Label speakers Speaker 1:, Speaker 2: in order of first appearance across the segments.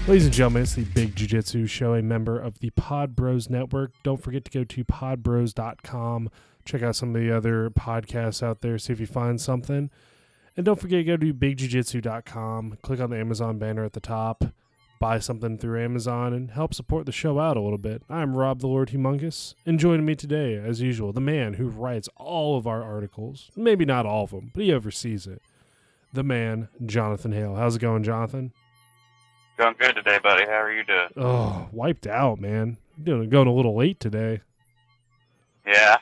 Speaker 1: Ladies and gentlemen, it's the Big Jiu-Jitsu Show, a member of the Pod Bros Network. Don't forget to go to podbros.com. Check out some of the other podcasts out there, see if you find something. And don't forget to go to bigjujitsu.com, click on the Amazon banner at the top, buy something through Amazon, and help support the show out a little bit. I'm Rob the Lord Humongous, and joining me today, as usual, the man who writes all of our articles. Maybe not all of them, but he oversees it. The man, Jonathon Hale. How's it going, Jonathan?
Speaker 2: Going good today, buddy. How are you doing?
Speaker 1: Oh, wiped out, man. Going a little late today.
Speaker 2: Yeah.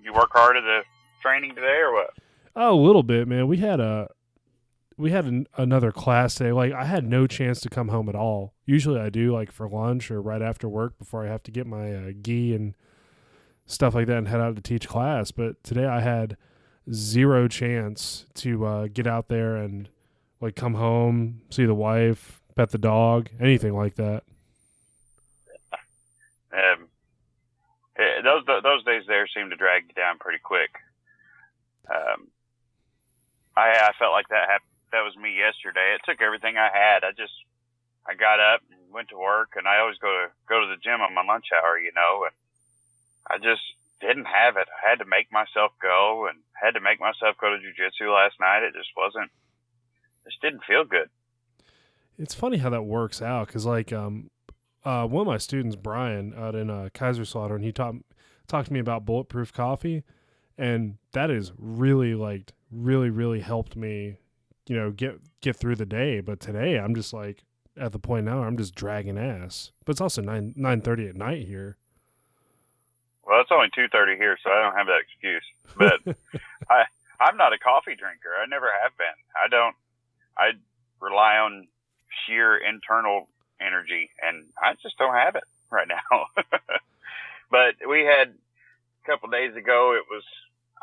Speaker 2: You work hard at the training today, or what?
Speaker 1: Oh, a little bit, man. We had another class today. Like, I had no chance to come home at all. Usually I do, like, for lunch or right after work before I have to get my gi and stuff like that and head out to teach class. But today I had zero chance to get out there and, like, come home, see the wife, pet the dog, anything like that.
Speaker 2: Those days there seem to drag you down pretty quick. I felt like that was me yesterday. It took everything I had. I got up and went to work, and I always go to the gym on my lunch hour, and I just didn't have it. I had to make myself go, and had to make myself go to jiu-jitsu last night. It just didn't feel good.
Speaker 1: It's funny how that works out, because like one of my students, Brian, out in Kaiserslautern, he talked to me about bulletproof coffee, and that is really really helped me, get through the day. But today I'm just like at the point now I'm just dragging ass. But it's also 9:30 at night here.
Speaker 2: Well, it's only 2:30 here, so I don't have that excuse. But I'm not a coffee drinker. I never have been. I rely on sheer internal energy, and I just don't have it right now. But we had a couple of days ago,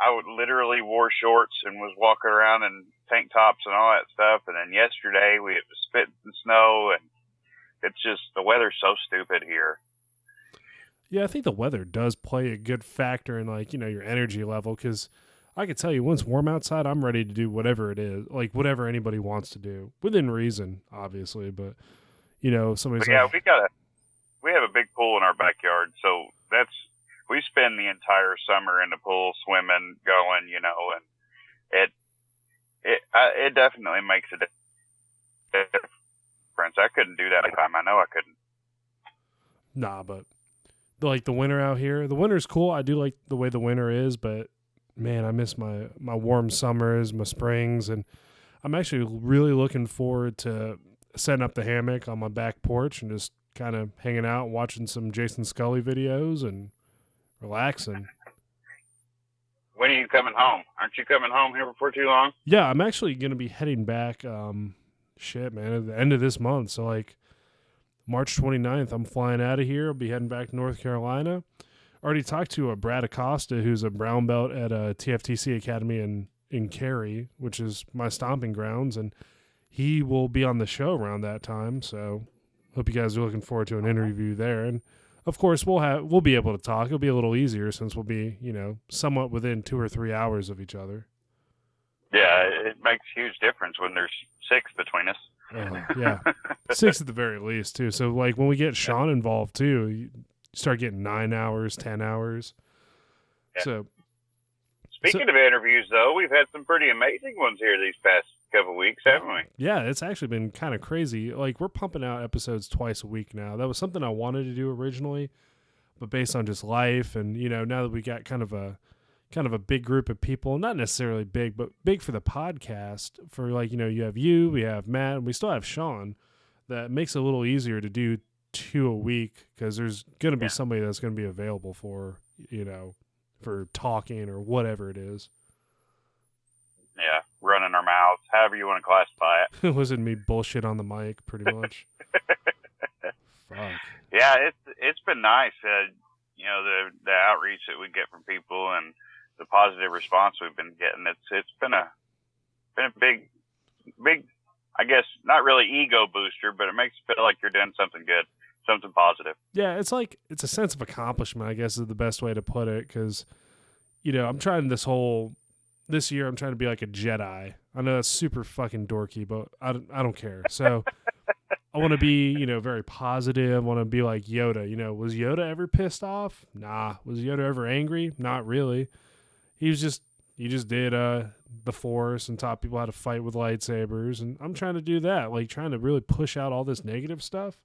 Speaker 2: I would literally wore shorts and was walking around in tank tops and all that stuff. And then yesterday it was spitting snow, and it's just, the weather's so stupid here.
Speaker 1: Yeah, I think the weather does play a good factor in, like, your energy level, because I can tell you, when it's warm outside, I'm ready to do whatever it is, like whatever anybody wants to do, within reason, obviously. But somebody's like,
Speaker 2: we have a big pool in our backyard, so we spend the entire summer in the pool swimming, going, and it definitely makes a difference. I couldn't do that time. I know I couldn't.
Speaker 1: Nah, but like the winter out here, the winter's cool. I do like the way the winter is, but man, I miss my warm summers, my springs, and I'm actually really looking forward to setting up the hammock on my back porch and just kind of hanging out, watching some Jason Scully videos and relaxing.
Speaker 2: When are you coming home? Aren't you coming home here before too long?
Speaker 1: Yeah, I'm actually going to be heading back, at the end of this month. So, like, March 29th, I'm flying out of here. I'll be heading back to North Carolina. Already talked to Brad Acosta, who's a brown belt at a TFTC Academy in Cary, which is my stomping grounds, and he will be on the show around that time. So hope you guys are looking forward to an interview there. And of course, we'll be able to talk. It'll be a little easier since we'll be, somewhat within 2 or 3 hours of each other.
Speaker 2: Yeah, it makes a huge difference when there's 6 between us.
Speaker 1: Yeah, 6 at the very least too. So like when we get Sean involved too, you start getting 9 hours, 10 hours. Yeah. So
Speaker 2: speaking of interviews, though, we've had some pretty amazing ones here these past couple weeks, haven't we?
Speaker 1: Yeah, it's actually been kind of crazy. Like, we're pumping out episodes twice a week now. That was something I wanted to do originally, but based on just life and, now that we got kind of a big group of people, not necessarily big, but big for the podcast, for like, we have Matt, and we still have Sean. That makes it a little easier to do 2 a week, because there's going to be somebody that's going to be available for, for talking or whatever it is.
Speaker 2: Yeah, running our mouths, however you want to classify it.
Speaker 1: It wasn't me bullshit on the mic, pretty much. Fuck.
Speaker 2: Yeah, it's been nice. The outreach that we get from people and the positive response we've been getting. It's been a big, I guess, not really ego booster, but it makes you feel like you're doing something good, something positive.
Speaker 1: Yeah, it's a sense of accomplishment, I guess, is the best way to put it, because, I'm trying this year I'm trying to be like a Jedi. I know that's super fucking dorky, but I don't care. So I want to be, very positive. I want to be like Yoda. Was Yoda ever pissed off? Nah. Was Yoda ever angry? Not really. He just did the Force and taught people how to fight with lightsabers, and I'm trying to do that, like trying to really push out all this negative stuff.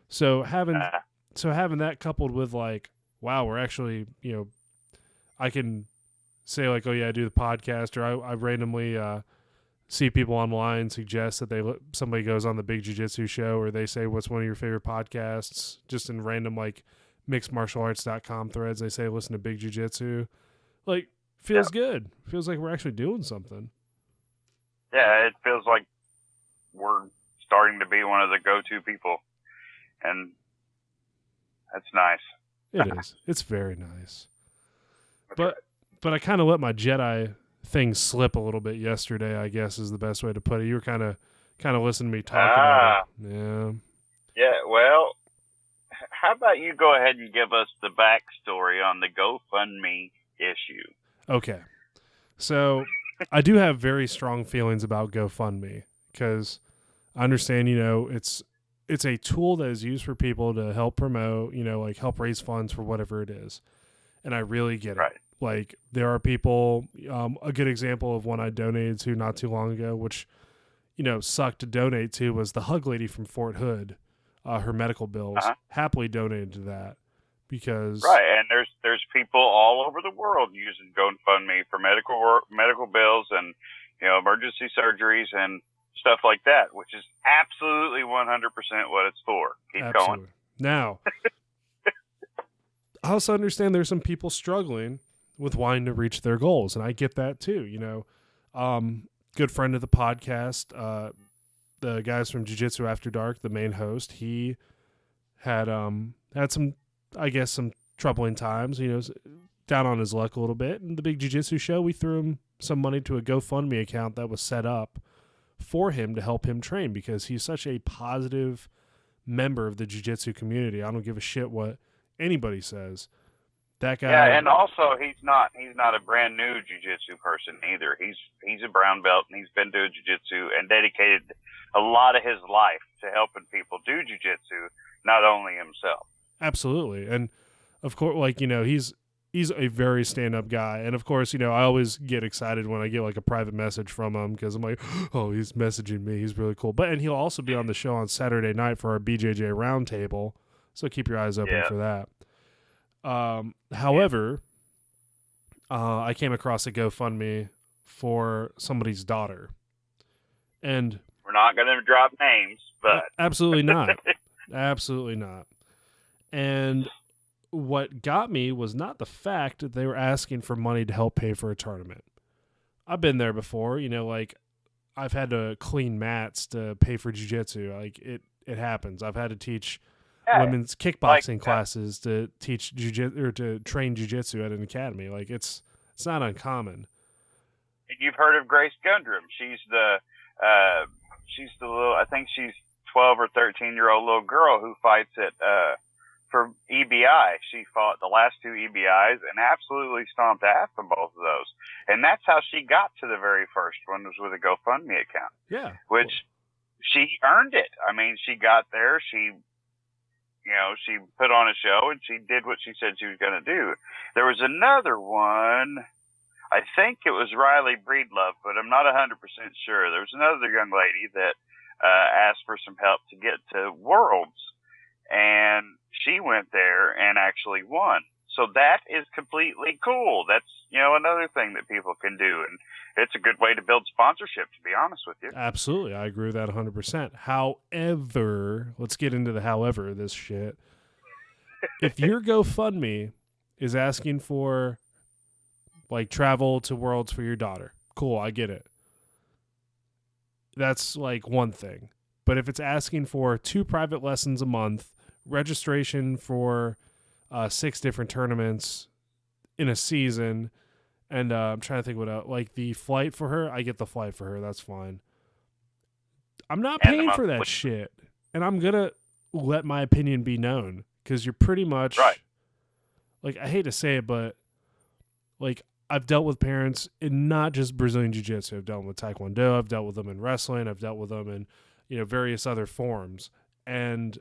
Speaker 1: So having that coupled with like, wow, we're actually, I can say like, oh yeah, I do the podcast, or I randomly see people online suggest that somebody goes on the Big Jiu-Jitsu show, or they say, what's one of your favorite podcasts, just in random like mixedmartialarts.com threads. They say, listen to Big Jiu-Jitsu. Like, feels good. Feels like we're actually doing something.
Speaker 2: Yeah, it feels like we're starting to be one of the go-to people, and that's nice.
Speaker 1: It is. It's very nice. But I kind of let my Jedi thing slip a little bit yesterday, I guess is the best way to put it. You were kind of listening to me talk about it. Yeah.
Speaker 2: Yeah, well, how about you go ahead and give us the backstory on the GoFundMe issue?
Speaker 1: Okay. So I do have very strong feelings about GoFundMe because I understand, it's a tool that is used for people to help promote, like help raise funds for whatever it is. And I really get it. Like, there are people, a good example of one I donated to not too long ago, which, sucked to donate to, was the Hug Lady from Fort Hood. Her medical bills, happily donated to that because...
Speaker 2: Right, and there's people all over the world using GoFundMe for medical bills and, emergency surgeries and stuff like that, which is absolutely 100% what it's for. Keep going.
Speaker 1: Now, I also understand there's some people struggling with wanting to reach their goals, and I get that too. Good friend of the podcast, the guys from Jiu-Jitsu After Dark, the main host, he had some, I guess, some troubling times, down on his luck a little bit. And the Big Jiu-Jitsu show, we threw him some money to a GoFundMe account that was set up for him to help him train because he's such a positive member of the Jiu-Jitsu community. I don't give a shit what anybody says. That guy.
Speaker 2: Yeah, and also he's not a brand new jiu-jitsu person either. He's a brown belt and he's been doing jiu-jitsu and dedicated a lot of his life to helping people do jiu-jitsu, not only himself.
Speaker 1: Absolutely. And of course, like, he's a very stand-up guy. And of course, I always get excited when I get like a private message from him because I'm like, oh, he's messaging me. He's really cool. And he'll also be on the show on Saturday night for our BJJ roundtable. So keep your eyes open for that. However, I came across a GoFundMe for somebody's daughter, and
Speaker 2: we're not going to drop names, but
Speaker 1: absolutely not, absolutely not. And what got me was not the fact that they were asking for money to help pay for a tournament. I've been there before, like I've had to clean mats to pay for jiu-jitsu. Like it happens. I've had to teach women's kickboxing classes to teach jiu-jitsu or to train jiu-jitsu at an academy. Like it's not uncommon.
Speaker 2: And you've heard of Grace Gundrum. She's the little, I think she's 12 or 13-year-old little girl who fights for EBI. She fought the last two EBIs and absolutely stomped ass in both of those. And that's how she got to the very first one, was with a GoFundMe account.
Speaker 1: Yeah.
Speaker 2: Which she earned it. I mean, she got there, she put on a show and she did what she said she was going to do. There was another one, I think it was Riley Breedlove, but I'm not 100% sure. There was another young lady that asked for some help to get to Worlds, and she went there and actually won. So that is completely cool. That's, another thing that people can do. And it's a good way to build sponsorship, to be honest with you.
Speaker 1: Absolutely. I agree with that 100%. However, let's get into the however of this shit. If your GoFundMe is asking for like travel to Worlds for your daughter, cool, I get it. That's like one thing. But if it's asking for 2 private lessons a month, registration for 6 different tournaments in a season, and I'm trying to think what else, like the flight for her, I get the flight for her, that's fine. I'm not paying for that shit, and I'm gonna let my opinion be known, because you're pretty much
Speaker 2: right.
Speaker 1: Like, I hate to say it, but like, I've dealt with parents in not just Brazilian Jiu-Jitsu. I've dealt with Taekwondo, I've dealt with them in wrestling, I've dealt with them in various other forms. And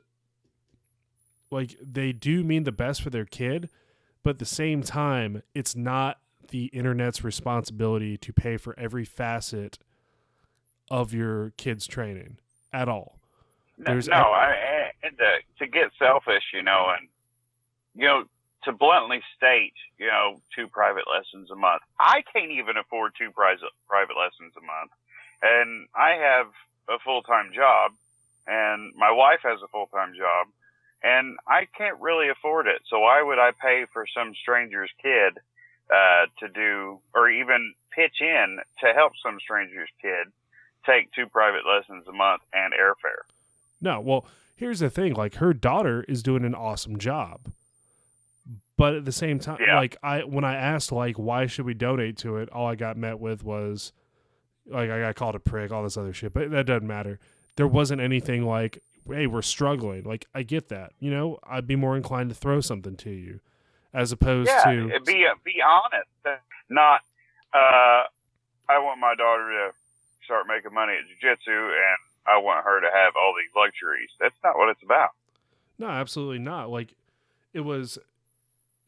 Speaker 1: like they do mean the best for their kid, but at the same time, it's not the internet's responsibility to pay for every facet of your kid's training at all.
Speaker 2: And to get selfish, and to bluntly state, 2 private lessons a month. I can't even afford 2 private lessons a month, and I have a full-time job, and my wife has a full-time job, and I can't really afford it. So why would I pay for some stranger's kid to do, or even pitch in to help some stranger's kid take 2 private lessons a month and airfare?
Speaker 1: No, well, here's the thing. Like, her daughter is doing an awesome job. But at the same time, when I asked, like, why should we donate to it, all I got met with was, like, I got called a prick, all this other shit. But that doesn't matter. There wasn't anything like, hey, we're struggling. Like, I get that. I'd be more inclined to throw something to you as opposed to...
Speaker 2: be honest. Not, I want my daughter to start making money at jiu-jitsu, and I want her to have all these luxuries. That's not what it's about.
Speaker 1: No, absolutely not. Like, it was...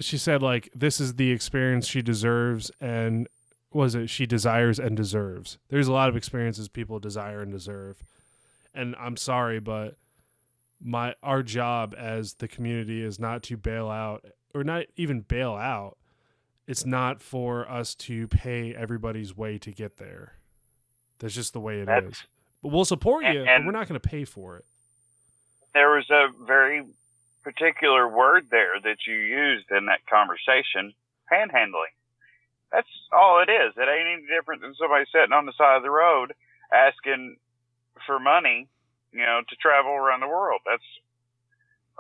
Speaker 1: She said, like, this is the experience she deserves, and she desires and deserves. There's a lot of experiences people desire and deserve. And I'm sorry, but our job as the community is not to bail out, or not even bail out. It's not for us to pay everybody's way to get there. That's just the way it is. But we'll support you, but we're not going to pay for it.
Speaker 2: There was a very particular word there that you used in that conversation, panhandling. That's all it is. It ain't any different than somebody sitting on the side of the road asking for money, to travel around the world.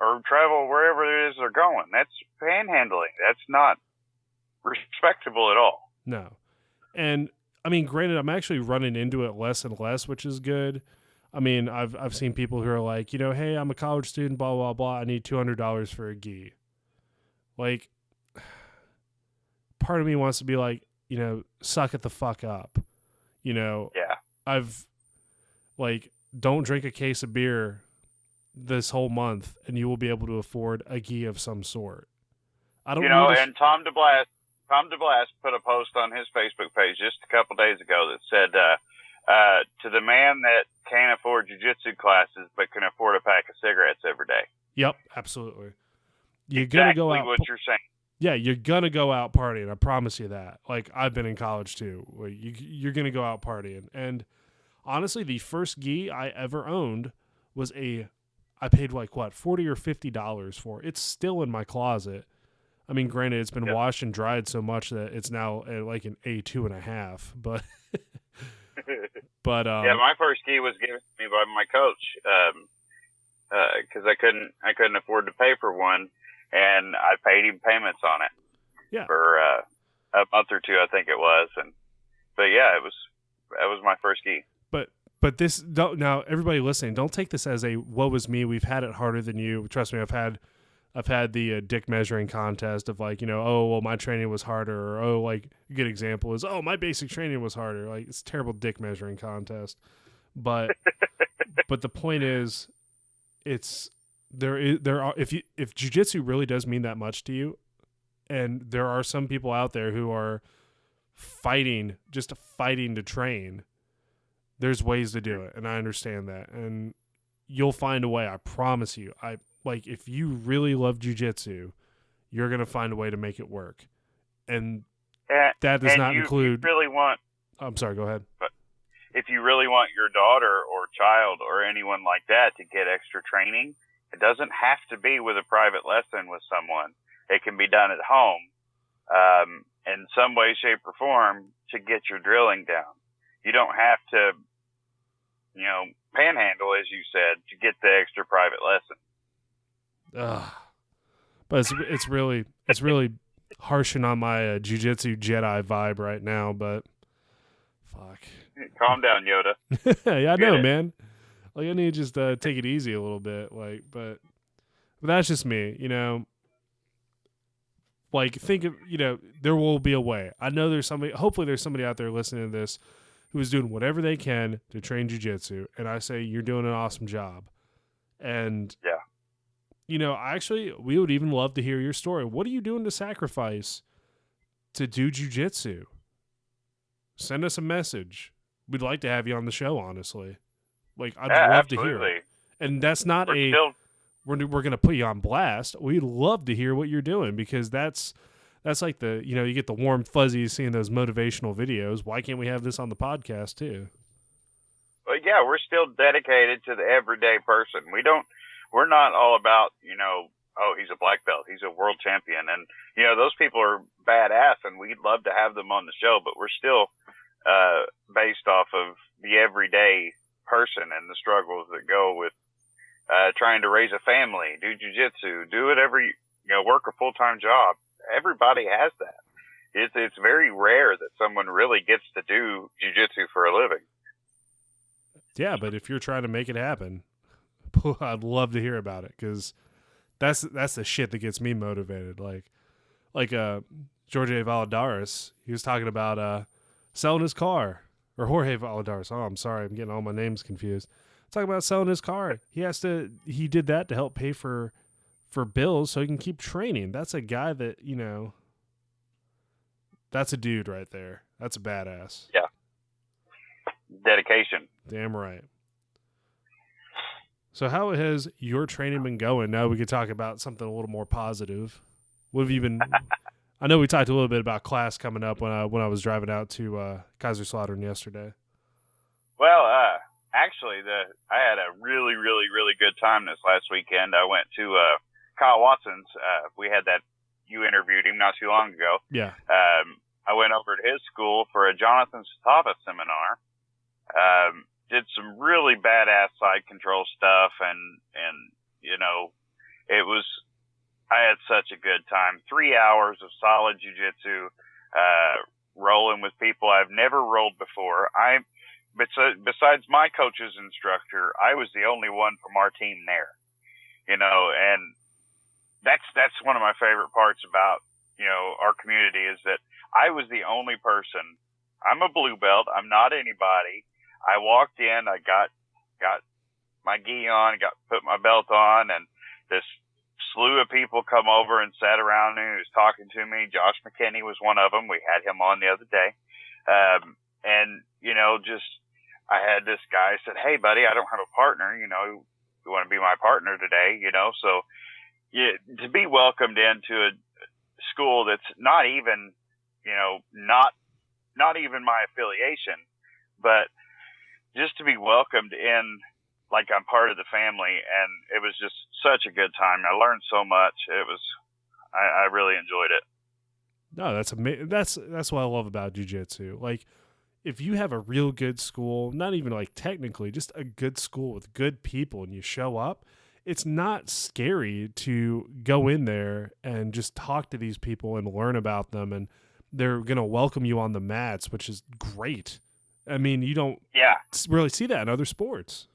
Speaker 2: Or travel wherever it is they're going. That's panhandling. That's not respectable at all.
Speaker 1: No. And I mean, granted, I'm actually running into it less and less, which is good. I mean, I've seen people who are like, hey, I'm a college student, blah, blah, blah. I need $200 for a gi. Like, part of me wants to be like, suck it the fuck up.
Speaker 2: Yeah.
Speaker 1: I've, like, don't drink a case of beer this whole month and you will be able to afford a gi of some sort. I don't know.
Speaker 2: And Tom DeBlas put a post on his Facebook page just a couple days ago that said, to the man that can't afford jiu-jitsu classes but can afford a pack of cigarettes every day.
Speaker 1: Yep, absolutely. You're
Speaker 2: exactly
Speaker 1: gonna go out.
Speaker 2: What you're saying.
Speaker 1: Yeah, you're gonna go out partying. I promise you that. Like, I've been in college too. You're gonna go out partying. And honestly, the first gi I ever owned was I paid like what, $40 or $50 for. It's still in my closet. I mean, granted, it's been washed and dried so much that it's now like an A2.5. But
Speaker 2: my first gi was given to me by my coach because I couldn't afford to pay for one, and I paid him payments on it for a month or two, I think it was. But that was my first gi.
Speaker 1: But this now, everybody listening, don't take this as a woe is me. We've had it harder than you. Trust me, I've had the dick measuring contest of like, oh, well, my training was harder, or oh, like a good example is, oh, my basic training was harder. Like, it's a terrible dick measuring contest. But but the point is, there are if jiu-jitsu really does mean that much to you, and there are some people out there who are fighting to train, there's ways to do it, and I understand that, and you'll find a way. I promise you. Like, if you really love jiu-jitsu, you're going to find a way to make it work. And that does not include... I'm sorry, go ahead.
Speaker 2: But if you really want your daughter or child or anyone like that to get extra training, it doesn't have to be with a private lesson with someone. It can be done at home in some way, shape, or form to get your drilling down. You don't have to, panhandle, as you said, to get the extra private lesson.
Speaker 1: But it's really harshing on my jiu-jitsu Jedi vibe right now, but fuck.
Speaker 2: Calm down, Yoda.
Speaker 1: Yeah, I know, man. Like, I need to just take it easy a little bit, like, but that's just me, Like, think of, there will be a way. I know hopefully there's somebody out there listening to this who is doing whatever they can to train jiu-jitsu, and I say you're doing an awesome job. And
Speaker 2: Yeah.
Speaker 1: you know, actually, we would even love to hear your story. What are you doing to sacrifice to do jiu-jitsu? Send us a message. We'd like to have you on the show, honestly. Like, I'd love to hear it. And that's not we're going to put you on blast. We'd love to hear what you're doing, because that's like you get the warm fuzzies seeing those motivational videos. Why can't we have this on the podcast too?
Speaker 2: Well, yeah, we're still dedicated to the everyday person. We're not all about, oh, he's a black belt, he's a world champion. And, those people are badass and we'd love to have them on the show, but we're still, based off of the everyday person and the struggles that go with, trying to raise a family, do jiu-jitsu, do whatever, work a full-time job. Everybody has that. It's very rare that someone really gets to do jiu-jitsu for a living.
Speaker 1: Yeah, but if you're trying to make it happen, I'd love to hear about it, because that's the shit that gets me motivated. Like Jorge Valladares, he was talking about selling his car, or Jorge Valladares. Oh, I'm sorry, I'm getting all my names confused. Talking about selling his car. He did that to help pay for bills so he can keep training. That's a guy that, that's a dude right there. That's a badass.
Speaker 2: Yeah. Dedication. Damn
Speaker 1: right. So how has your training been going? Now we could talk about something a little more positive. What have you been? I know we talked a little bit about class coming up when I was driving out to Kaiserslautern yesterday.
Speaker 2: Well, actually, I had a really, really, really good time this last weekend. I went to Kyle Watson's. We had you interviewed him not too long ago.
Speaker 1: Yeah.
Speaker 2: I went over to his school for a Jonathon seminar. Did some really badass side control stuff, and I had such a good time. 3 hours of solid jiu-jitsu, rolling with people I've never rolled before. Besides my coach's instructor, I was the only one from our team there, and that's one of my favorite parts about, our community, is that I was the only person. I'm a blue belt. I'm not anybody. I walked in, I got my gi on, put my belt on, and this slew of people come over and sat around me and was talking to me. Josh McKinney was one of them. We had him on the other day. And, I had this guy said, "Hey buddy, I don't have a partner, you want to be my partner today," so to be welcomed into a school that's not even, not even my affiliation, but just to be welcomed in like I'm part of the family. And it was just such a good time. I learned so much. I really enjoyed it.
Speaker 1: No, that's amazing. That's what I love about jiu-jitsu. Like, if you have a real good school, not even like technically, just a good school with good people, and you show up, it's not scary to go in there and just talk to these people and learn about them, and they're going to welcome you on the mats, which is great. I mean, you don't really see that in other sports.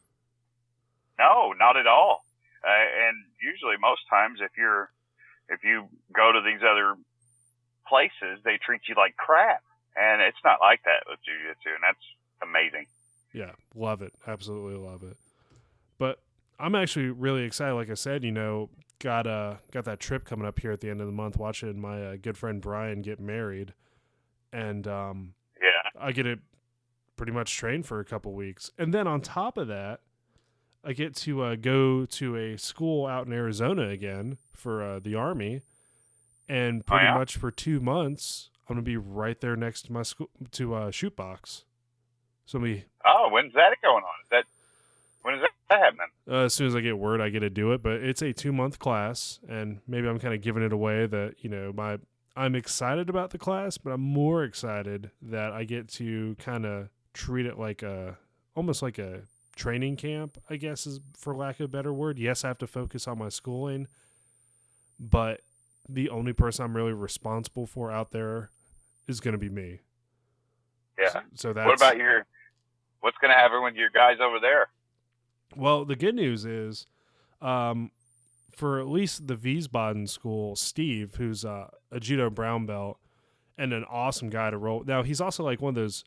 Speaker 2: No, not at all. And usually most times if you go to these other places, they treat you like crap. And it's not like that with jiu-jitsu, and that's amazing.
Speaker 1: Yeah, love it. Absolutely love it. But I'm actually really excited. Like I said, got that trip coming up here at the end of the month, watching my good friend Brian get married. And I get to pretty much train for a couple weeks. And then on top of that, I get to go to a school out in Arizona again for the Army. And pretty much for 2 months, I'm going to be right there next to my school, to Shoot Box. So
Speaker 2: when's that going on? When is that happening?
Speaker 1: As soon as I get word, I get to do it. But it's a 2-month class, and maybe I'm kind of giving it away that, I'm excited about the class, but I'm more excited that I get to kind of treat it like almost like a training camp, I guess, is for lack of a better word. Yes, I have to focus on my schooling, but the only person I'm really responsible for out there is going to be me.
Speaker 2: Yeah.
Speaker 1: So that's.
Speaker 2: What about what's going to happen with your guys over there?
Speaker 1: Well, the good news is, for at least the Wiesbaden school, Steve, who's a judo brown belt and an awesome guy to roll. Now, he's also like one of those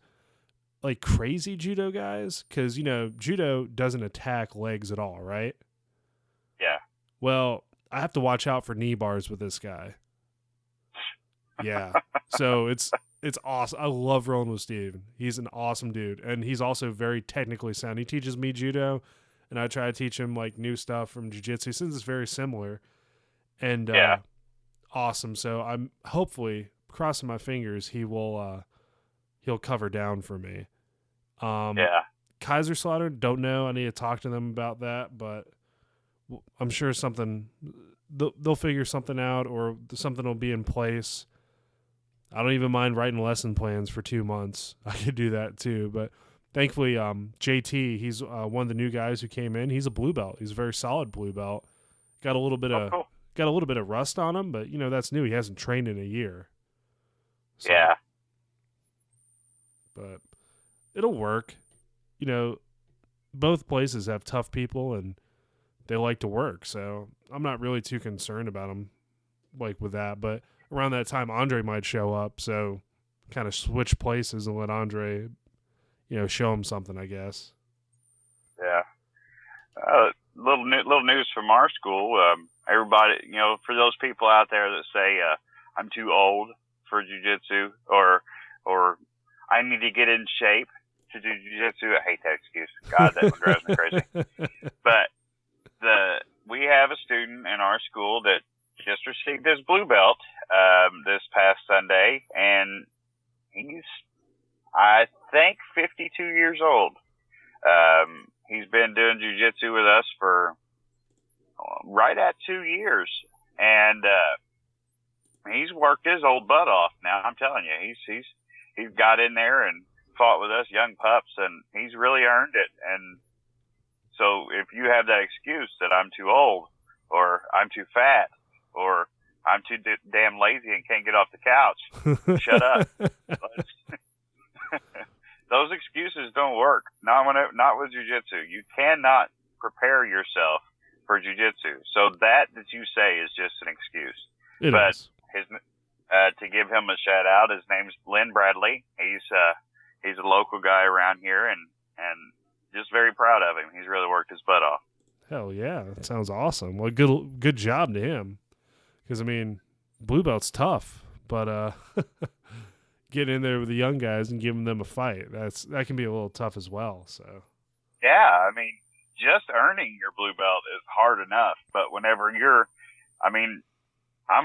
Speaker 1: like crazy judo guys, because judo doesn't attack legs at all, right?
Speaker 2: Yeah.
Speaker 1: Well, I have to watch out for knee bars with this guy. Yeah. So it's awesome. I love rolling with Steve. He's an awesome dude, and he's also very technically sound. He teaches me judo, and I try to teach him like new stuff from jiu-jitsu since it's very similar. And awesome. So I'm hopefully crossing my fingers he'll cover down for me.
Speaker 2: Yeah.
Speaker 1: Kaiserslautern, don't know. I need to talk to them about that, but I'm sure they'll figure something out, or something will be in place. I don't even mind writing lesson plans for 2 months. I could do that too. But thankfully, JT, he's one of the new guys who came in. He's a blue belt. He's a very solid blue belt. Got a little bit of rust on him, but that's new. He hasn't trained in a year. So,
Speaker 2: yeah.
Speaker 1: But it'll work. Both places have tough people, and they like to work. So I'm not really too concerned about them, like with that. But around that time, Andre might show up. So kind of switch places and let Andre, show him something, I guess.
Speaker 2: Yeah. Little news from our school. Everybody, for those people out there that say I'm too old for jiu-jitsu, or I need to get in shape to do jiu-jitsu. I hate that excuse. God, that one drives me crazy. But we have a student in our school that just received his blue belt this past Sunday, and he's, I think, 52 years old. He's been doing jiu-jitsu with us for right at 2 years, and he's worked his old butt off. Now I'm telling you, he's got in there and fought with us young pups, and he's really earned it. And so if you have that excuse that I'm too old, or I'm too fat, or I'm too damn lazy and can't get off the couch, shut up. Those excuses don't work. Not with jiu-jitsu. You cannot prepare yourself for jiu-jitsu. So that you say is just an excuse.
Speaker 1: It
Speaker 2: but
Speaker 1: is.
Speaker 2: To give him a shout out, his name's Lynn Bradley. He's a local guy around here, and just very proud of him. He's really worked his butt off.
Speaker 1: Hell yeah, that sounds awesome. Well, good job to him. Because blue belt's tough, but getting in there with the young guys and giving them a fight, that can be a little tough as well. So
Speaker 2: yeah, just earning your blue belt is hard enough, but whenever I'm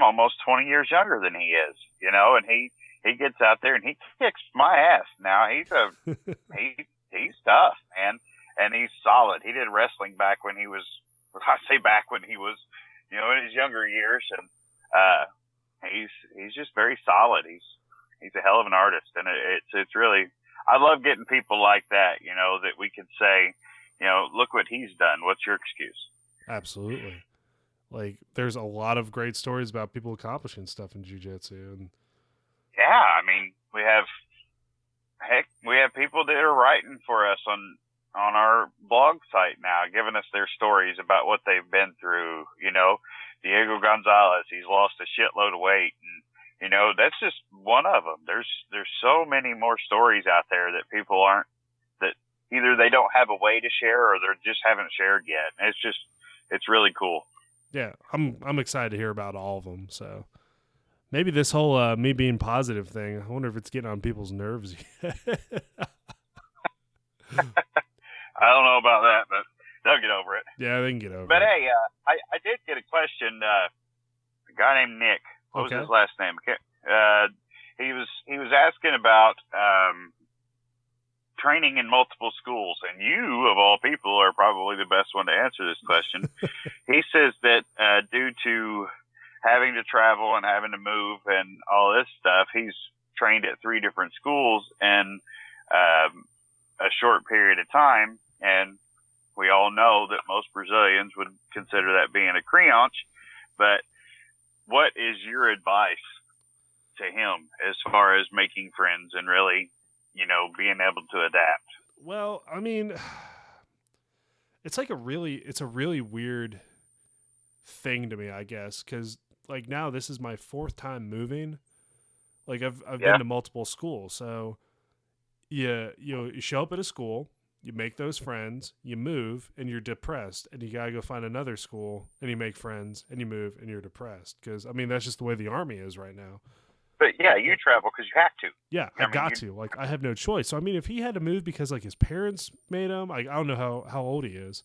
Speaker 2: almost 20 years younger than he is, and he gets out there and he kicks my ass. Now he's tough, man, and he's solid. He did wrestling back when he was in his younger years, and he's just very solid. He's a hell of an artist, and it's really, I love getting people like that, that we can say, look what he's done. What's your excuse?
Speaker 1: Absolutely. Like, there's a lot of great stories about people accomplishing stuff in jiu-jitsu. And
Speaker 2: yeah, we have people that are writing for us on our blog site now, giving us their stories about what they've been through. Diego Gonzalez, he's lost a shitload of weight, and that's just one of them. There's so many more stories out there that people that either they don't have a way to share, or they just haven't shared yet. And it's really cool.
Speaker 1: Yeah, I'm excited to hear about all of them. So maybe this whole me being positive thing, I wonder if it's getting on people's nerves yet.
Speaker 2: I don't know about that, but they'll get over it.
Speaker 1: Yeah, they can get over it.
Speaker 2: But hey, I did get a question. A guy named Nick. What was his last name? He was asking about training in multiple schools, and you, of all people, are probably the best one to answer this question. He says that due to having to travel and having to move and all this stuff, he's trained at 3 different schools in a short period of time, and we all know that most Brazilians would consider that being a criança. But what is your advice to him as far as making friends and really, being able to adapt?
Speaker 1: Well, it's a really weird thing to me, I guess, because like now this is my 4th time moving. Like I've been to multiple schools, so you show up at a school, you make those friends, you move, and you're depressed, and you gotta go find another school, and you make friends, and you move, and you're depressed. Because I mean, that's just the way the Army is right now.
Speaker 2: But yeah, you travel because you have to.
Speaker 1: Yeah, I got to. Like, I have no choice. So I mean, if he had to move because like his parents made him, I don't know how old he is,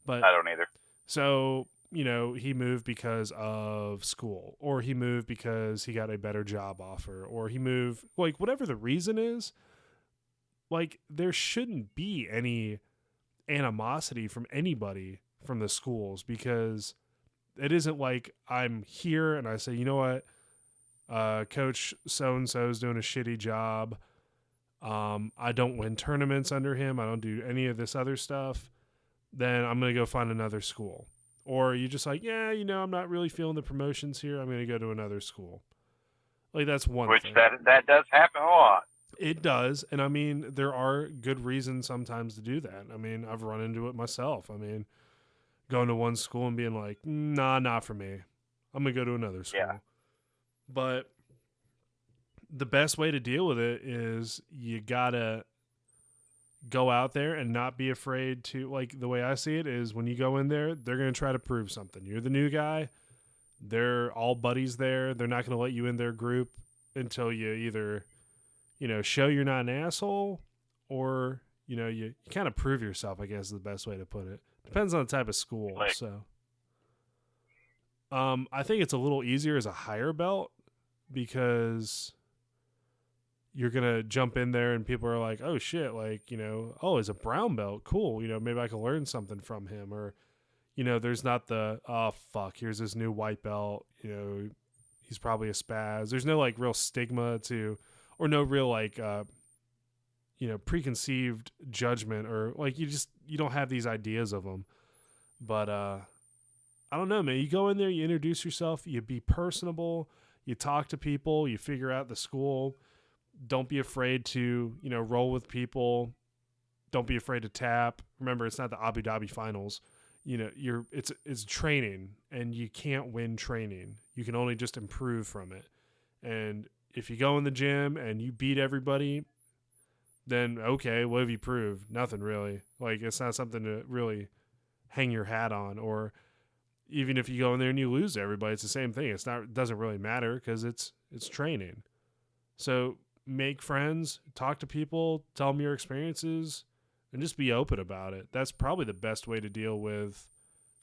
Speaker 1: but
Speaker 2: I don't either.
Speaker 1: so he moved because of school, or he moved because he got a better job offer, or he moved, like, whatever the reason is. Like, there shouldn't be any animosity from anybody from the schools, because it isn't like I'm here and I say, you know what, Coach so-and-so is doing a shitty job. I don't win tournaments under him. I don't do any of this other stuff. Then I'm going to go find another school. Or you just like, yeah, I'm not really feeling the promotions here. I'm going to go to another school. Like, that's one thing.
Speaker 2: Which that does happen a lot.
Speaker 1: It does. And I mean, there are good reasons sometimes to do that. I mean, I've run into it myself. I mean, going to one school and being like, nah, not for me. I'm going to go to another school.
Speaker 2: Yeah.
Speaker 1: But the best way to deal with it is you got to go out there and not be afraid to, like, the way I see it is when you go in there, they're going to try to prove something. You're the new guy. They're all buddies there. They're not going to let you in their group until you either, show you're not an asshole, or, you kind of prove yourself, I guess is the best way to put it. Depends on the type of school.
Speaker 2: Like,
Speaker 1: so I think it's a little easier as a higher belt, because you're going to jump in there and people are like, oh shit, like, oh, he's a brown belt. Cool. Maybe I can learn something from him. Or, there's not the, oh fuck, here's this new white belt. He's probably a spaz. There's no like real stigma to, or no real like, preconceived judgment, or like you don't have these ideas of them. But I don't know, man. You go in there, you introduce yourself, you be personable, you talk to people, you figure out the school. Don't be afraid to, roll with people. Don't be afraid to tap. Remember, it's not the Abu Dhabi finals. It's training, and you can't win training. You can only just improve from it. And if you go in the gym and you beat everybody, then okay, what have you proved? Nothing really. Like, it's not something to really hang your hat on. Or even if you go in there and you lose to everybody, it's the same thing. It doesn't really matter, because it's training. So make friends, talk to people, tell them your experiences, and just be open about it. That's probably the best way to deal with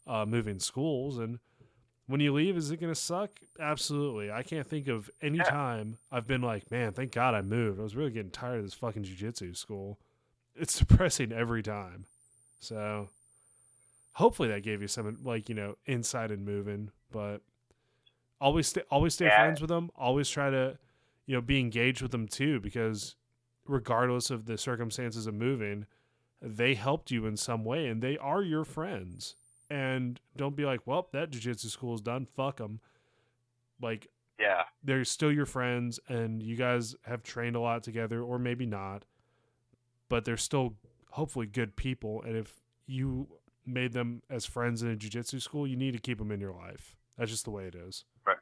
Speaker 1: moving schools. And when you leave, is it going to suck? Absolutely. I can't think of any time I've been like, man, thank God I moved. I was really getting tired of this fucking jiu-jitsu school. It's depressing every time. So hopefully that gave you some, like, insight in moving. But always stay friends with them. Always try to, be engaged with them too, because regardless of the circumstances of moving, they helped you in some way, and they are your friends. And don't be like, well, that jiu-jitsu school is done. Fuck them. Like,
Speaker 2: yeah,
Speaker 1: they're still your friends, and you guys have trained a lot together, or maybe not, but they're still hopefully good people. And if you made them as friends in a jiu-jitsu school, you need to keep them in your life. That's just the way it is.
Speaker 2: Right.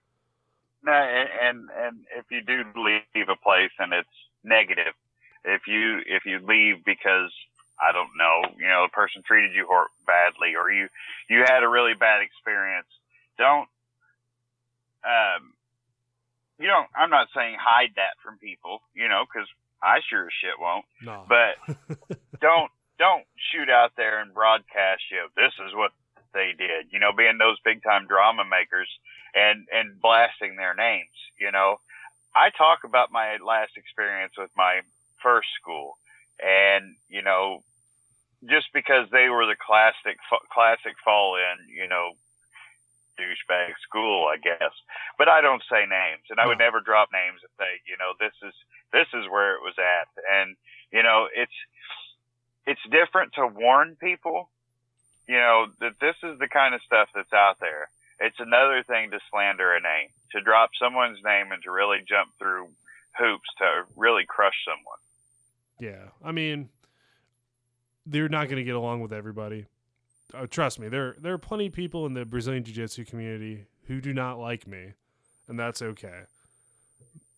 Speaker 2: No, and if you do leave a place and it's negative, if you leave because, I don't know, a person treated you badly, or you had a really bad experience, I'm not saying hide that from people, because I sure as shit won't.
Speaker 1: No.
Speaker 2: But don't shoot out there and broadcast, this is what they did, being those big time drama makers and blasting their names. I talk about my last experience with my first school, and, just because they were the classic fall in, douchebag school, I guess. But I don't say names, and I would never drop names and say, this is where it was at. And, it's different to warn people, that this is the kind of stuff that's out there. It's another thing to slander a name, to drop someone's name and to really jump through hoops to really crush someone.
Speaker 1: Yeah. I mean, they're not going to get along with everybody. Trust me, there are plenty of people in the Brazilian Jiu-Jitsu community who do not like me, and that's okay.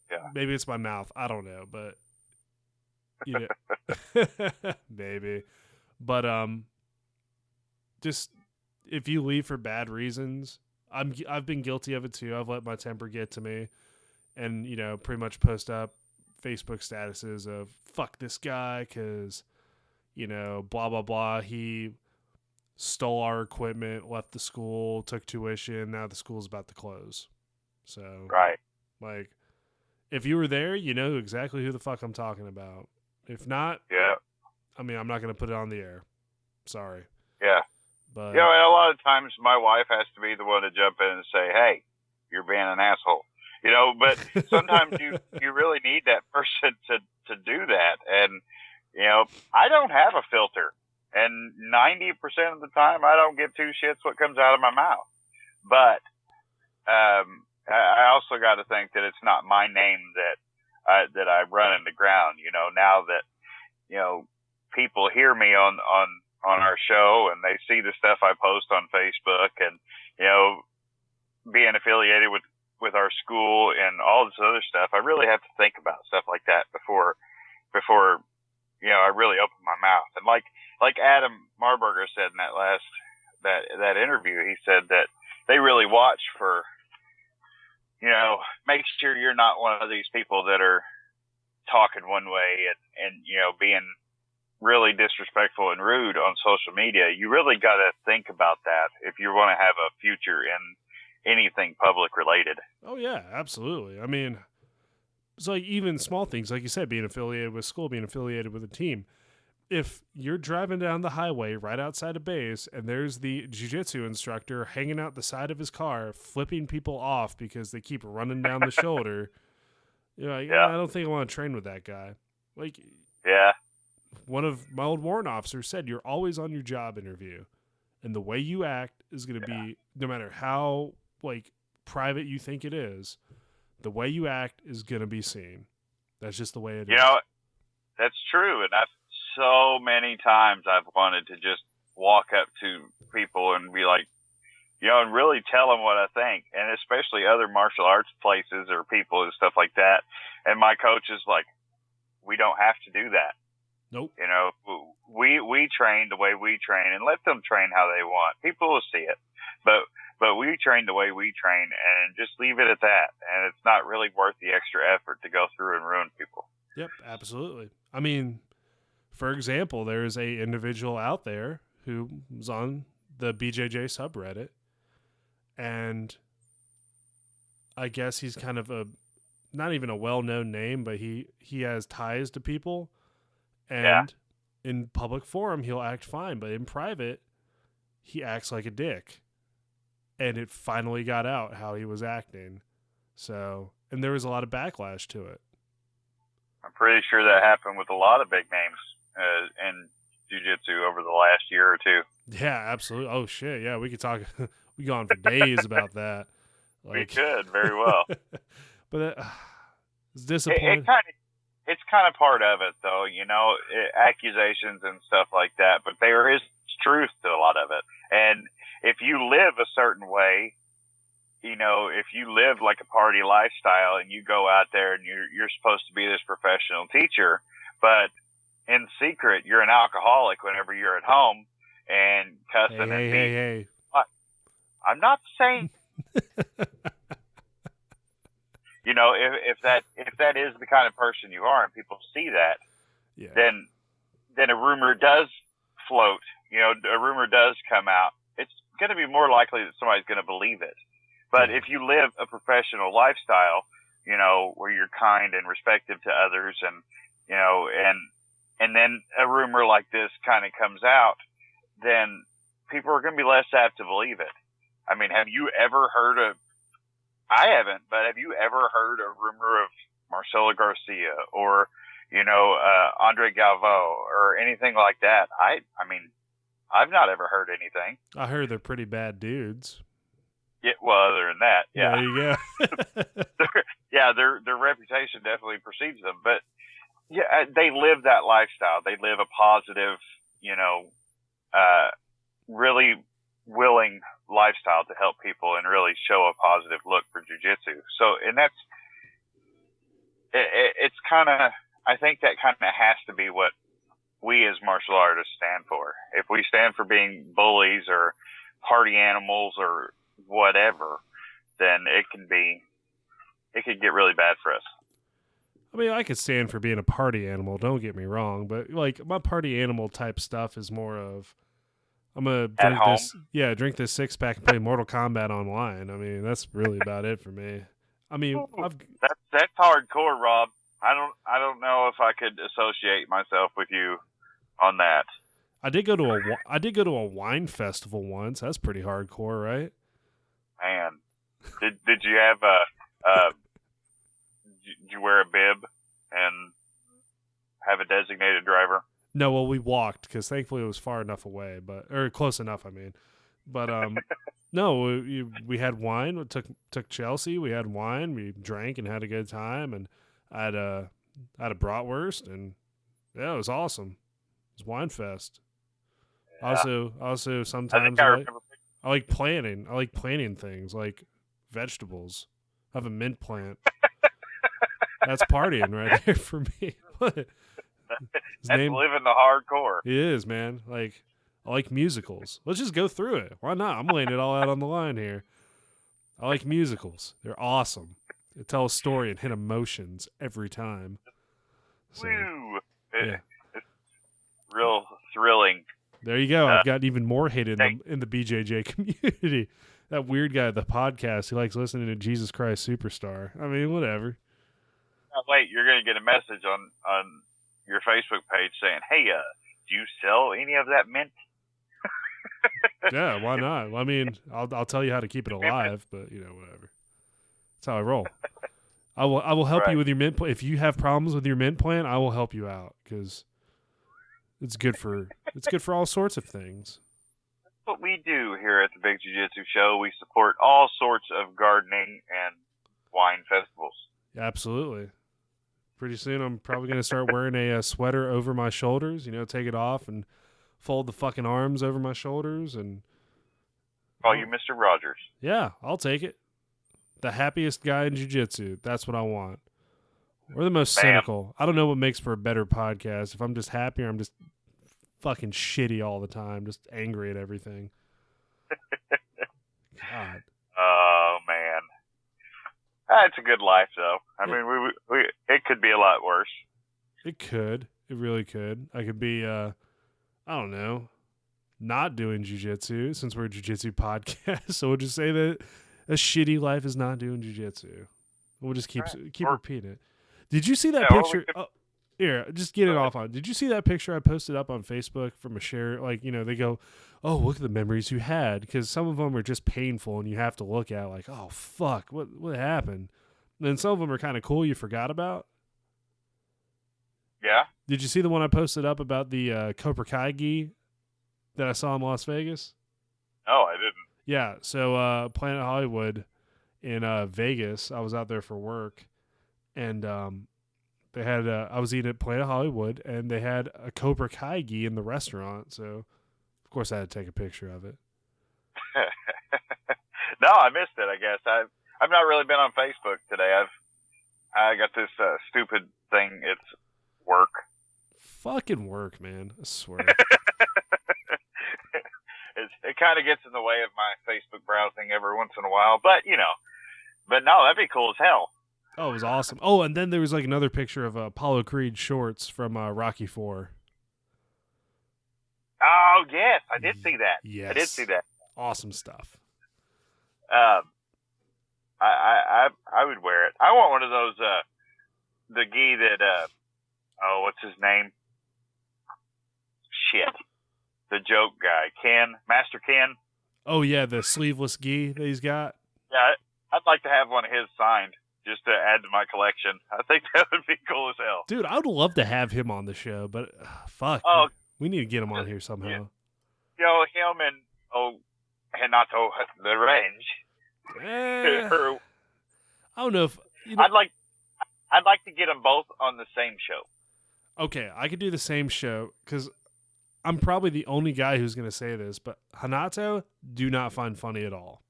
Speaker 2: Yeah.
Speaker 1: Maybe it's my mouth. I don't know, but you know, maybe, but just if you leave for bad reasons, I've been guilty of it too. I've let my temper get to me, and pretty much post up Facebook statuses of fuck this guy because blah blah blah. He stole our equipment, left the school, took tuition. Now the school's about to close. So
Speaker 2: Right.
Speaker 1: like, if you were there, you know exactly who the fuck I'm talking about. If not,
Speaker 2: Yeah.
Speaker 1: I mean, I'm not going to put it on the air. Sorry.
Speaker 2: Yeah.
Speaker 1: But
Speaker 2: And a lot of times my wife has to be the one to jump in and say, "Hey, you're being an asshole." But sometimes you really need that person to do that. And, I don't have a filter. And 90% of the time, I don't give two shits what comes out of my mouth. But I also got to think that it's not my name that I run in the ground. Now that people hear me on our show and they see the stuff I post on Facebook, and being affiliated with our school and all this other stuff, I really have to think about stuff like that before I really open my mouth. And like Adam Marburger said in that interview, he said that they really watch for, make sure you're not one of these people that are talking one way and being really disrespectful and rude on social media. You really got to think about that if you want to have a future in anything public related.
Speaker 1: Oh yeah, absolutely. I mean, it's like even small things, like you said, being affiliated with school, being affiliated with a team. If you're driving down the highway right outside of base and there's the jiu-jitsu instructor hanging out the side of his car, flipping people off because they keep running down the shoulder, you're like,
Speaker 2: Yeah.
Speaker 1: I don't think I want to train with that guy. Like,
Speaker 2: Yeah.
Speaker 1: one of my old warrant officers said, you're always on your job interview, and the way you act is going to be, no matter how private you think it is, the way you act is going to be seen. That's just the way it is.
Speaker 2: That's true. And so many times I've wanted to just walk up to people and be like, and really tell them what I think, and especially other martial arts places or people and stuff like that. And my coach is like, we don't have to do that.
Speaker 1: Nope.
Speaker 2: We train the way we train, and let them train how they want. People will see it, but we train the way we train, and just leave it at that. And it's not really worth the extra effort to go through and ruin people.
Speaker 1: Yep, absolutely. I mean, for example, there is a individual out there who was on the BJJ subreddit, and I guess he's kind of not even a well-known name, but he has ties to people. And in public forum, he'll act fine, but in private, he acts like a dick. And it finally got out how he was acting. So, and there was a lot of backlash to it.
Speaker 2: I'm pretty sure that happened with a lot of big names in jiu-jitsu over the last year or two.
Speaker 1: Yeah, absolutely. Oh shit, yeah, we could talk. We go on for days about that.
Speaker 2: We could very well.
Speaker 1: But it's disappointing.
Speaker 2: It's kind of part of it, though, accusations and stuff like that. But there is truth to a lot of it. And if you live a certain way, if you live like a party lifestyle and you go out there and you're supposed to be this professional teacher, but in secret you're an alcoholic whenever you're at home and cussing and being.
Speaker 1: Hey.
Speaker 2: I'm not saying. If that is the kind of person you are and people see that, then a rumor does float. A rumor does come out. It's going to be more likely that somebody's going to believe it. But if you live a professional lifestyle, where you're kind and respectful to others, and and then a rumor like this kind of comes out, then people are going to be less apt to believe it. I mean, have you ever heard of? I haven't, but have you ever heard a rumor of Marcelo Garcia or, Andre Galvo or anything like that? I mean, I've not ever heard anything.
Speaker 1: I heard they're pretty bad dudes.
Speaker 2: Yeah, well, other than that, yeah.
Speaker 1: There you go.
Speaker 2: their reputation definitely precedes them, but yeah, they live that lifestyle. They live a positive, really willing lifestyle to help people and really show a positive look for jiu-jitsu. So, and it's kind of, I think that kind of has to be what we as martial artists stand for. If we stand for being bullies or party animals or whatever, then it could get really bad for us.
Speaker 1: I mean, I could stand for being a party animal, don't get me wrong, but like my party animal type stuff is more of I'm gonna drink this 6-pack and play Mortal Kombat online. I mean, that's really about it for me. I mean,
Speaker 2: that's hardcore, Rob. I don't know if I could associate myself with you on that.
Speaker 1: I did go to a wine festival once. That's pretty hardcore, right?
Speaker 2: Man, did you have did you wear a bib and have a designated driver?
Speaker 1: No, well, we walked because thankfully it was far enough away, or close enough. I mean, but no, we had wine. We took Chelsea. We had wine. We drank and had a good time, and I had a bratwurst, and yeah, it was awesome. It was wine fest. Yeah. Also sometimes I like planting. I like planting things like vegetables. I have a mint plant. That's partying right there for me.
Speaker 2: That's living the hardcore.
Speaker 1: It is, man. Like, I like musicals. Let's just go through it. Why not? I'm laying it all out on the line here. I like musicals. They're awesome. They tell a story and hit emotions every time. So,
Speaker 2: woo!
Speaker 1: Yeah.
Speaker 2: It's real thrilling.
Speaker 1: There you go. I've gotten even more hate in the BJJ community. That weird guy at the podcast who likes listening to Jesus Christ Superstar. I mean, whatever.
Speaker 2: Oh, wait, you're going to get a message on your Facebook page saying, "Hey, do you sell any of that mint?"
Speaker 1: Yeah, why not? I mean, I'll tell you how to keep it alive, but whatever. That's how I roll. I will help you with your mint plant. If you have problems with your mint plant, I will help you out because it's good for all sorts of things.
Speaker 2: That's what we do here at the Big Jiu-Jitsu Show. We support all sorts of gardening and wine festivals.
Speaker 1: Absolutely. Pretty soon, I'm probably going to start wearing a sweater over my shoulders. Take it off and fold the fucking arms over my shoulders and
Speaker 2: call you Mr. Rogers.
Speaker 1: Yeah, I'll take it. The happiest guy in jiu-jitsu. That's what I want. Or the most cynical. I don't know what makes for a better podcast. If I'm just happy or I'm just fucking shitty all the time, just angry at everything. God.
Speaker 2: Oh, man. It's a good life, though. I mean, we it could be a lot worse.
Speaker 1: It could. It really could. I could be, I don't know, not doing jiu-jitsu since we're a jiu-jitsu podcast. So we'll just say that a shitty life is not doing jiu-jitsu. We'll just keep repeating it. Did you see that picture? Here, just get it off on. Did you see that picture I posted up on Facebook from a share? Like, they go, oh, look at the memories you had. Because some of them are just painful and you have to look at like, oh, fuck, what happened? And then some of them are kind of cool you forgot about.
Speaker 2: Yeah.
Speaker 1: Did you see the one I posted up about the Cobra Kai gi that I saw in Las Vegas?
Speaker 2: No, I didn't.
Speaker 1: Yeah, so Planet Hollywood in Vegas, I was out there for work, and they had I was eating at Planet Hollywood, and they had a Cobra Kai gi in the restaurant, so of course I had to take a picture of it.
Speaker 2: No, I missed it, I guess. I've not really been on Facebook today. I got this stupid thing. It's work.
Speaker 1: Fucking work, man. I swear.
Speaker 2: It kind of gets in the way of my Facebook browsing every once in a while, but no, that'd be cool as hell.
Speaker 1: Oh, it was awesome. Oh, and then there was like another picture of Apollo Creed shorts from Rocky IV.
Speaker 2: Oh, yes, I did see that.
Speaker 1: Yes.
Speaker 2: I did see that.
Speaker 1: Awesome stuff.
Speaker 2: I would wear it. I want one of those, the gi that, what's his name? Shit. The joke guy, Master Ken.
Speaker 1: Oh yeah, the sleeveless gi that he's got.
Speaker 2: Yeah, I'd like to have one of his signed just to add to my collection. I think that would be cool as hell.
Speaker 1: Dude, I would love to have him on the show, but fuck, we need to get him on here somehow.
Speaker 2: Him and Renato the Range.
Speaker 1: I don't know if
Speaker 2: I'd like to get them both on the same show.
Speaker 1: Okay, I could do the same show because I'm probably the only guy who's going to say this, but Hanato do not find funny at all.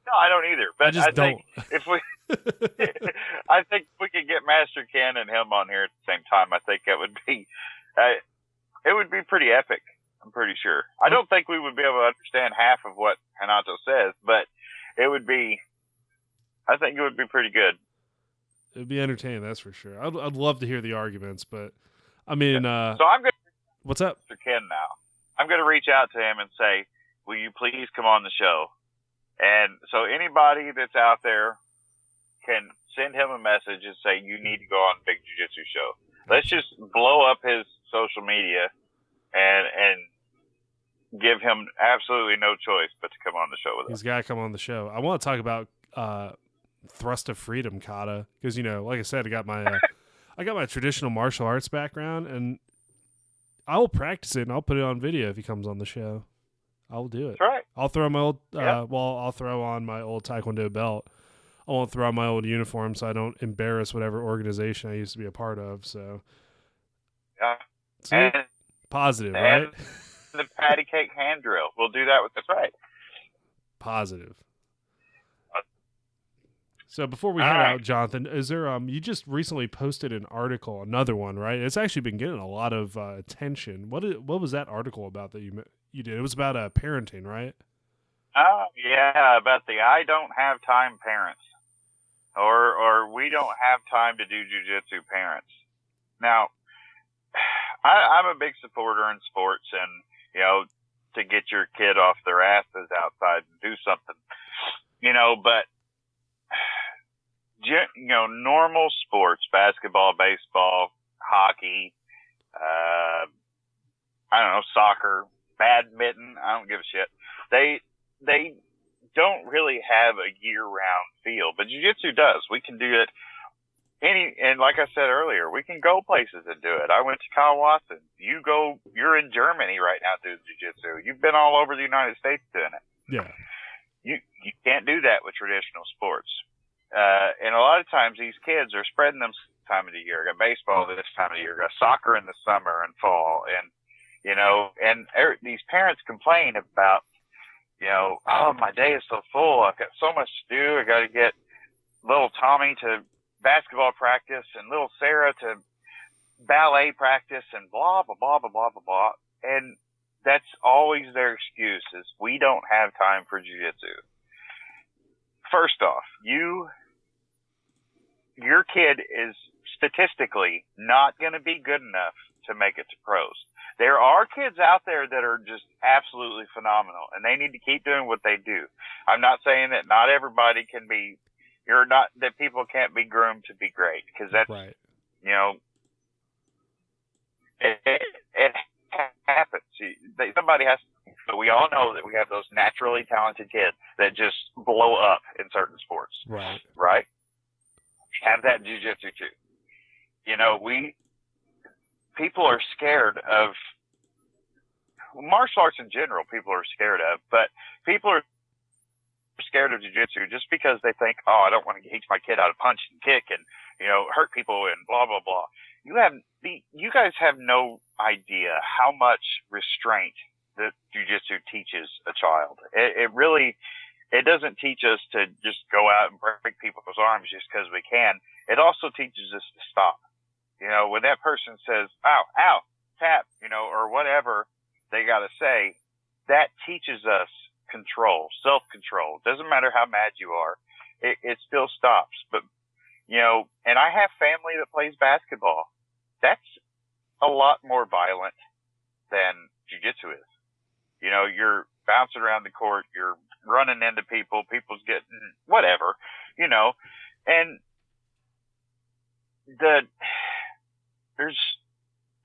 Speaker 2: No, I don't either. But
Speaker 1: I just don't.
Speaker 2: Think I think if we could get Master Ken and him on here at the same time, I think it would be pretty epic. I'm pretty sure. I don't think we would be able to understand half of what Hanato says, but I think it would be pretty good.
Speaker 1: It'd be entertaining, that's for sure. I'd love to hear the arguments, but I mean,
Speaker 2: so I'm going to
Speaker 1: what's up,
Speaker 2: Mr. Ken now. I'm going to reach out to him and say, will you please come on the show? And so anybody that's out there can send him a message and say, you need to go on Big Jiu-Jitsu show. Let's just blow up his social media and give him absolutely no choice but to come on the show with us.
Speaker 1: He's got to come on the show. I want to talk about Thrust of Freedom kata, because like I said, I got my traditional martial arts background, and I will practice it and I'll put it on video if he comes on the show. I will do it.
Speaker 2: That's right.
Speaker 1: I'll throw my old I'll throw on my old Taekwondo belt. I won't throw on my old uniform so I don't embarrass whatever organization I used to be a part of. So
Speaker 2: yeah,
Speaker 1: see? Positive, right?
Speaker 2: The patty cake hand drill. We'll do that with that's right.
Speaker 1: Positive. So before we head out, Jonathan, is there you just recently posted an article, another one, right? It's actually been getting a lot of attention. What was that article about that you did? It was about parenting, right?
Speaker 2: Oh, yeah, about the I don't have time parents. Or we don't have time to do jiu-jitsu parents. Now, I'm a big supporter in sports and, to get your kid off their asses outside and do something, but, normal sports, basketball, baseball, hockey, I don't know, soccer, badminton, I don't give a shit. They don't really have a year-round feel, but jiu-jitsu does. We can do it and like I said earlier, we can go places and do it. I went to Kyle Watson. You're in Germany right now doing jiu-jitsu. You've been all over the United States doing it.
Speaker 1: Yeah.
Speaker 2: You can't do that with traditional sports. And a lot of times these kids are spreading them time of the year. Got baseball this time of the year, got soccer in the summer and fall. And, these parents complain about, oh, my day is so full. I've got so much to do. I got to get little Tommy to basketball practice and little Sarah to ballet practice and blah, blah, blah, blah, blah, blah, blah. And that's always their excuse is we don't have time for jiu-jitsu. First off, your kid is statistically not going to be good enough to make it to pros. There are kids out there that are just absolutely phenomenal, and they need to keep doing what they do. I'm not saying that not everybody can be, that people can't be groomed to be great, because that's,
Speaker 1: right.
Speaker 2: It happens. Somebody has to, but we all know that we have those naturally talented kids that just blow up in certain sports.
Speaker 1: Right.
Speaker 2: Right? We have that in jiu-jitsu too. People are scared of martial arts in general. People are scared of, but people are scared of jiu-jitsu just because they think, oh, I don't want to teach my kid how to punch and kick and, hurt people and blah, blah, blah. You guys have no idea how much restraint that jiu-jitsu teaches a child. It doesn't teach us to just go out and break people's arms just because we can. It also teaches us to stop. When that person says, ow, tap, or whatever they got to say, that teaches us control, self-control. Doesn't matter how mad you are. It still stops. But, and I have family that plays basketball. That's a lot more violent than jiu-jitsu is. You're bouncing around the court, you're running into people's getting whatever, and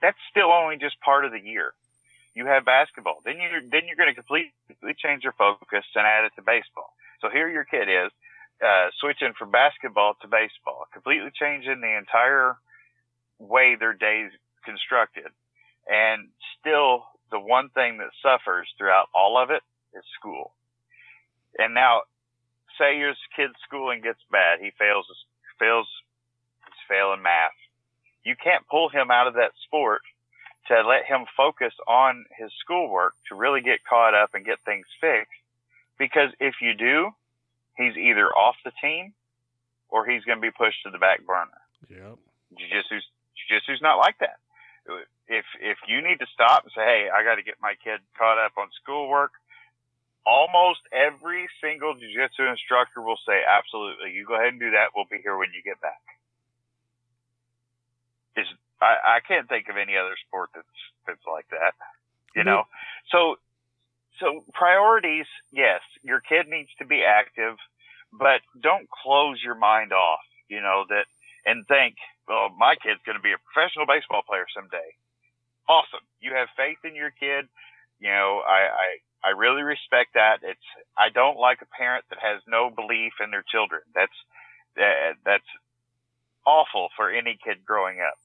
Speaker 2: that's still only just part of the year. You have basketball. Then you're going to completely change your focus and add it to baseball. So here your kid is, switching from basketball to baseball, completely changing the entire way their day's constructed. And still the one thing that suffers throughout all of it is school. And now say your kid's schooling gets bad. He's failing math. You can't pull him out of that sport to let him focus on his schoolwork to really get caught up and get things fixed. Because if you do, he's either off the team or he's going to be pushed to the back burner.
Speaker 1: Yep.
Speaker 2: Jiu-jitsu's not like that. If you need to stop and say, hey, I got to get my kid caught up on schoolwork, almost every single jiu-jitsu instructor will say, absolutely, you go ahead and do that. We'll be here when you get back. I can't think of any other sport that's like that, you know? So priorities, yes, your kid needs to be active, but don't close your mind off, you know, and think, well, my kid's going to be a professional baseball player someday. Awesome. You have faith in your kid. You know, I really respect that. I don't like a parent that has no belief in their children. That's awful for any kid growing up.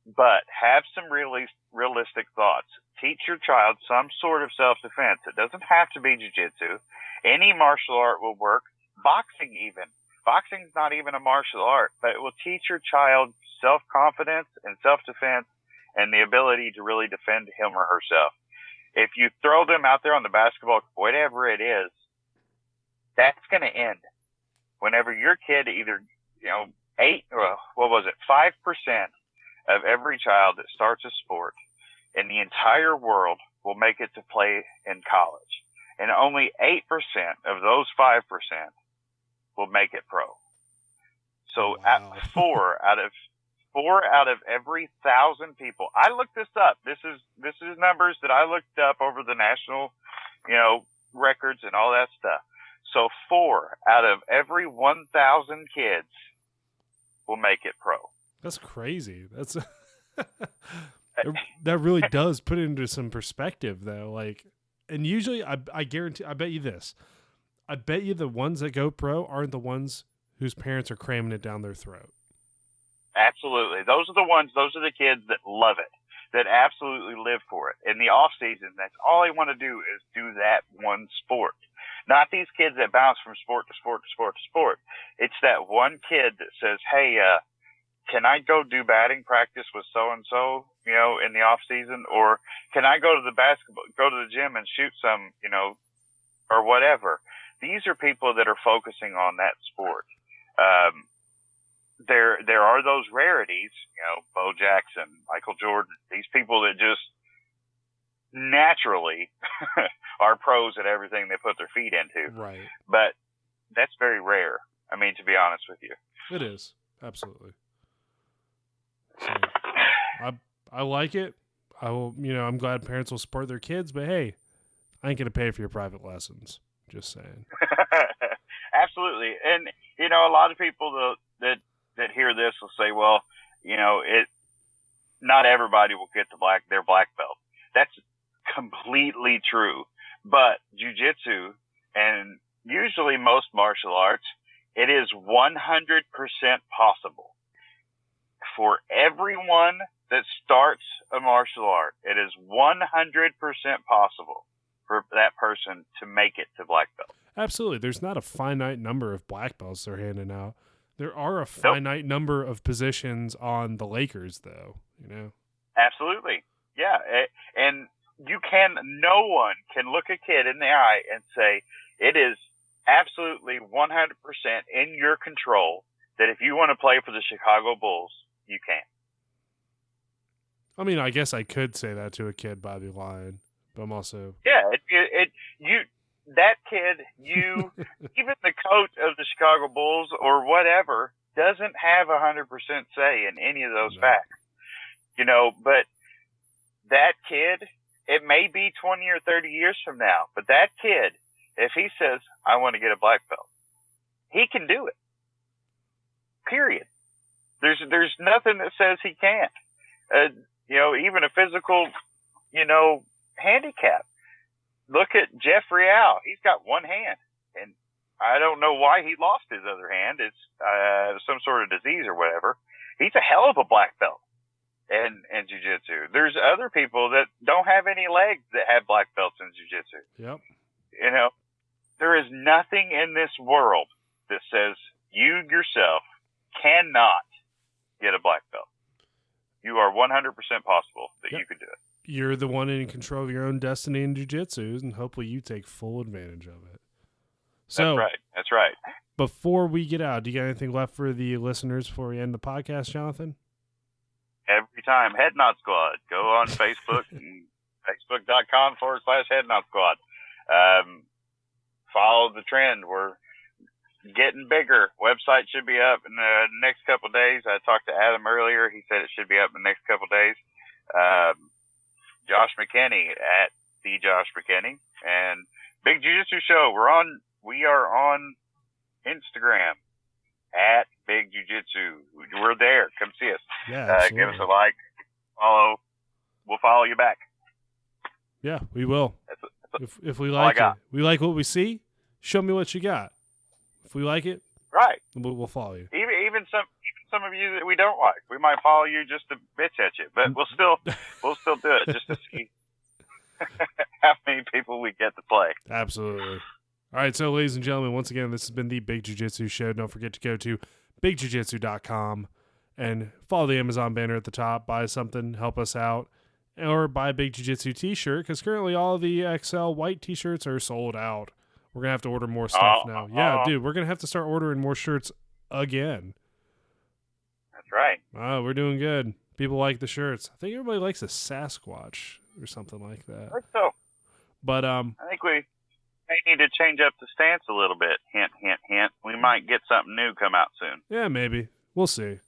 Speaker 2: But have some realistic thoughts. Teach your child some sort of self-defense. It doesn't have to be jiu-jitsu. Any martial art will work. Boxing even. Boxing's not even a martial art, but it will teach your child self-confidence and self-defense and the ability to really defend him or herself. If you throw them out there on the basketball, whatever it is, that's going to end. Whenever your kid either, 5% of every child that starts a sport in the entire world will make it to play in college. And only 8% of those 5% will make it pro. So
Speaker 1: wow.
Speaker 2: four out of every 1,000 people. I looked this up. This is numbers that I looked up over the national, records and all that stuff. So 4 out of every 1,000 kids will make it pro.
Speaker 1: That's crazy. That's that really does put it into some perspective, though. Like, and usually, I guarantee, I bet you this. I bet you the ones that go pro aren't the ones whose parents are cramming it down their throat.
Speaker 2: Absolutely. Those are the kids that love it, that absolutely live for it. In the off season, that's all they want to do is do that one sport. Not these kids that bounce from sport to sport to sport to sport. It's that one kid that says, hey, can I go do batting practice with so-and-so, in the off season? Or can I go to the gym and shoot some, or whatever? These are people that are focusing on that sport. There are those rarities, Bo Jackson, Michael Jordan, these people that just naturally are pros at everything they put their feet into.
Speaker 1: Right. But
Speaker 2: that's very rare. I mean, to be honest with you.
Speaker 1: It is. Absolutely. So, I like it. I will, I'm glad parents will support their kids, but hey, I ain't going to pay for your private lessons. Just saying.
Speaker 2: Absolutely. And, a lot of people that hear this will say, well, not everybody will get their black belt. That's completely true. But jiu-jitsu and usually most martial arts, it is 100% possible for everyone that starts a martial art. It is 100% possible for that person to make it to black belt.
Speaker 1: Absolutely. There's not a finite number of black belts they're handing out. There are a finite number of positions on the Lakers, though,
Speaker 2: Absolutely. Yeah. And no one can look a kid in the eye and say, it is absolutely 100% in your control that if you want to play for the Chicago Bulls, you can.
Speaker 1: I mean, I guess I could say that to a kid by the line, but I'm also...
Speaker 2: Yeah, that kid, even the coach of the Chicago Bulls or whatever, doesn't have 100% say in any of those facts. But that kid, it may be 20 or 30 years from now, but that kid, if he says, I want to get a black belt, he can do it. Period. There's nothing that says he can't. Even a physical, handicap. Look at Jeff Real. He's got one hand, and I don't know why he lost his other hand. It's some sort of disease or whatever. He's a hell of a black belt in jiu-jitsu. There's other people that don't have any legs that have black belts in jiu-jitsu.
Speaker 1: Yep.
Speaker 2: There is nothing in this world that says you yourself cannot get a black belt. You are 100% possible that you could do it.
Speaker 1: You're the one in control of your own destiny in jiu-jitsu, and hopefully you take full advantage of it. So,
Speaker 2: That's right.
Speaker 1: before we get out, do you got anything left for the listeners before we end the podcast, Jonathan?
Speaker 2: Every time, Head Nod Squad. Go on Facebook and facebook.com/Head Nod Squad. Follow the trend. We're getting bigger. Website should be up in the next couple of days. I talked to Adam earlier. He said it should be up in the next couple of days. Josh McKinney at the Josh McKinney and Big Jiu-Jitsu Show. We are on Instagram at Big Jiu-Jitsu. We're there. Come see us.
Speaker 1: Yeah,
Speaker 2: give us a like, follow. We'll follow you back.
Speaker 1: Yeah, we will. If we
Speaker 2: all
Speaker 1: like
Speaker 2: I
Speaker 1: it,
Speaker 2: got.
Speaker 1: we like what we see. Show me what you got. If we like it,
Speaker 2: right,
Speaker 1: we'll follow you.
Speaker 2: Even some of you that we don't like, we might follow you just to bitch at you, but we'll still do it just to see how many people we get to play.
Speaker 1: Absolutely. All right, so ladies and gentlemen, once again, this has been the Big Jiu-Jitsu Show. Don't forget to go to bigjujitsu.com and follow the Amazon banner at the top. Buy something, help us out, or buy a Big Jiu-Jitsu t-shirt because currently all of the XL white t-shirts are sold out. We're going to have to order more stuff now. Yeah, dude, we're going to have to start ordering more shirts again.
Speaker 2: That's right.
Speaker 1: We're doing good. People like the shirts. I think everybody likes a Sasquatch or something like that.
Speaker 2: I think so.
Speaker 1: But
Speaker 2: I think we may need to change up the stance a little bit. Hint, hint, hint. We might get something new come out soon.
Speaker 1: Yeah, maybe. We'll see.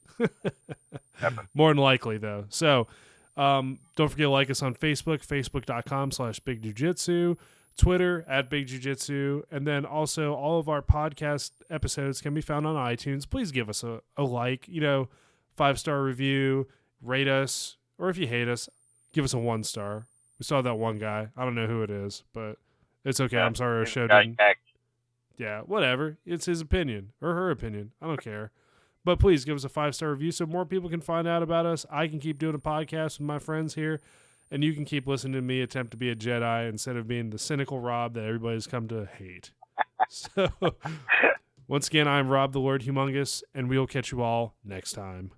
Speaker 1: More than likely, though. So don't forget to like us on Facebook, facebook.com/BigJujitsu. Twitter at Big Jiu-Jitsu, and then also all of our podcast episodes can be found on iTunes. Please give us a like, 5-star review, rate us, or if you hate us, give us a 1-star. We saw that one guy. I don't know who it is, but it's okay. I'm sorry our show didn't. Yeah, whatever. It's his opinion or her opinion. I don't care. But please give us a 5-star review so more people can find out about us. I can keep doing a podcast with my friends here. And you can keep listening to me attempt to be a Jedi instead of being the cynical Rob that everybody's come to hate. So, once again, I'm Rob the Lord Humongous, and we'll catch you all next time.